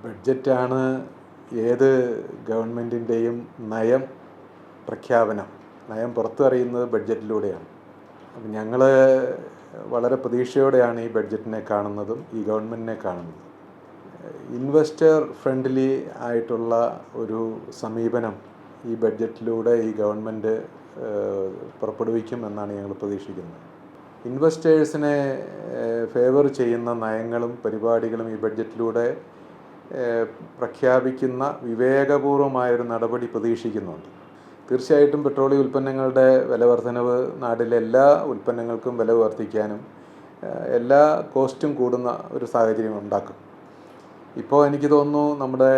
ബഡ്ജറ്റാണ് ഏത് ഗവൺമെൻറ്റിൻ്റെയും നയം പ്രഖ്യാപനം. നയം പുറത്തറിയുന്നത് ബഡ്ജറ്റിലൂടെയാണ്. അപ്പം ഞങ്ങൾ വളരെ പ്രതീക്ഷയോടെയാണ് ഈ ബഡ്ജറ്റിനെ കാണുന്നതും ഈ ഗവൺമെൻറ്റിനെ കാണുന്നതും. ഇൻവെസ്റ്റർ ഫ്രണ്ട്ലി ആയിട്ടുള്ള ഒരു സമീപനം ഈ ബഡ്ജറ്റിലൂടെ ഈ ഗവൺമെൻറ് പുറപ്പെടുവിക്കും എന്നാണ് ഞങ്ങൾ പ്രതീക്ഷിക്കുന്നത്. ഇൻവെസ്റ്റേഴ്സിനെ ഫേവർ ചെയ്യുന്ന നയങ്ങളും പരിപാടികളും ഈ ബഡ്ജറ്റിലൂടെ പ്രഖ്യാപിക്കുന്ന വിവേകപൂർവമായൊരു നടപടി പ്രതീക്ഷിക്കുന്നുണ്ട്. തീർച്ചയായിട്ടും പെട്രോളിയം ഉൽപ്പന്നങ്ങളുടെ വില വർധനവ് നാട്ടിലെ എല്ലാ ഉൽപ്പന്നങ്ങൾക്കും വില വർദ്ധിക്കാനും എല്ലാ കോസ്റ്റും കൂടുന്ന ഒരു സാഹചര്യം ഉണ്ടാക്കും. ഇപ്പോൾ എനിക്ക് തോന്നുന്നു നമ്മുടെ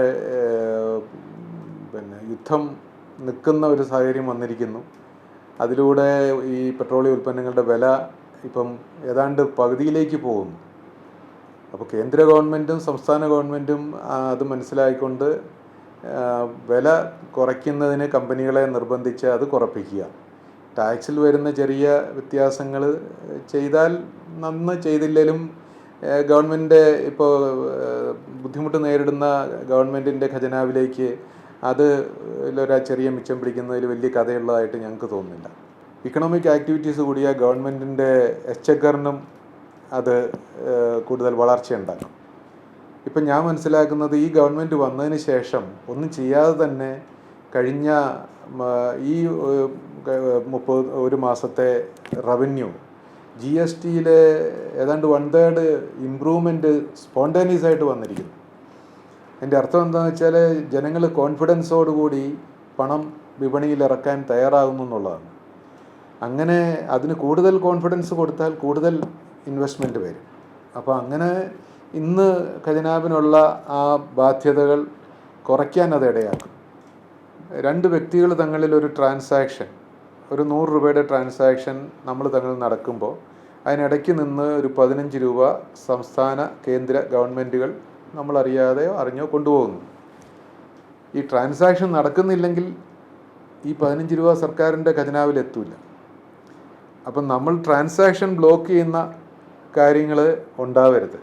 യുദ്ധം നിൽക്കുന്ന ഒരു സാഹചര്യം വന്നിരിക്കുന്നു. അതിലൂടെ ഈ പെട്രോളിയം ഉൽപ്പന്നങ്ങളുടെ വില ഇപ്പം ഏതാണ്ട് പകുതിയിലേക്ക് പോകുന്നു. അപ്പോൾ കേന്ദ്ര ഗവൺമെൻറ്റും സംസ്ഥാന ഗവൺമെൻറ്റും അത് മനസ്സിലാക്കിക്കൊണ്ട് വില കുറയ്ക്കുന്നതിന് കമ്പനികളെ നിർബന്ധിച്ച് അത് കുറപ്പിക്കുക. ടാക്സിൽ വരുന്ന ചെറിയ വ്യത്യാസങ്ങൾ ചെയ്താൽ നന്ന്, ചെയ്തില്ലെങ്കിലും ഗവൺമെൻറ് ഇപ്പോൾ ബുദ്ധിമുട്ട് നേരിടുന്ന ഗവൺമെൻറ്റിൻ്റെ ഖജനാവിലേക്ക് അത് ഒരു ചെറിയ മിച്ചം പിടിക്കുന്നതിൽ വലിയ കഥയുള്ളതായിട്ട് ഞങ്ങൾക്ക് തോന്നുന്നില്ല. ഇക്കണോമിക് ആക്ടിവിറ്റീസ് കൂടിയ ഗവൺമെൻറ്റിൻ്റെ എക്സ്ചെക്കറിനും അത് കൂടുതൽ വളർച്ചയുണ്ടാക്കും. ഇപ്പം ഞാൻ മനസ്സിലാക്കുന്നത് ഈ ഗവൺമെൻറ് വന്നതിന് ശേഷം ഒന്നും ചെയ്യാതെ തന്നെ കഴിഞ്ഞ ഈ 31 മാസത്തെ റവന്യൂ GSTയിലെ ഏതാണ്ട് 1/3 ഇമ്പ്രൂവ്മെൻറ്റ് സ്പോണ്ടേനിയസ് ആയിട്ട് വന്നിരിക്കുന്നു. അതിൻ്റെ അർത്ഥം എന്താണെന്ന് വെച്ചാൽ ജനങ്ങൾ കോൺഫിഡൻസോടുകൂടി പണം വിപണിയിൽ ഇറക്കാൻ തയ്യാറാകുന്നു എന്നുള്ളതാണ്. അങ്ങനെ അതിന് കൂടുതൽ കോൺഫിഡൻസ് കൊടുത്താൽ കൂടുതൽ ഇൻവെസ്റ്റ്മെൻറ്റ് വരും. അപ്പോൾ അങ്ങനെ ഇന്ന് ഖജനാവിനുള്ള ആ ബാധ്യതകൾ കുറയ്ക്കാൻ അത് ഇടയാക്കും. 2 വ്യക്തികൾ തങ്ങളിൽ ഒരു ട്രാൻസാക്ഷൻ, ഒരു 100 രൂപയുടെ ട്രാൻസാക്ഷൻ നമ്മൾ തങ്ങളിൽ നടക്കുമ്പോൾ അതിനിടയ്ക്ക് നിന്ന് ഒരു 15 രൂപ സംസ്ഥാന കേന്ദ്ര ഗവൺമെൻറ്റുകൾ നമ്മളറിയാതെയോ അറിഞ്ഞോ കൊണ്ടുപോകുന്നു. ഈ ട്രാൻസാക്ഷൻ നടക്കുന്നില്ലെങ്കിൽ ഈ 15 രൂപ സർക്കാരിൻ്റെ ഖജനാവിലെത്തൂല. അപ്പം നമ്മൾ ട്രാൻസാക്ഷൻ ബ്ലോക്ക് ചെയ്യുന്ന കാര്യങ്ങൾ ഉണ്ടാവരുത്.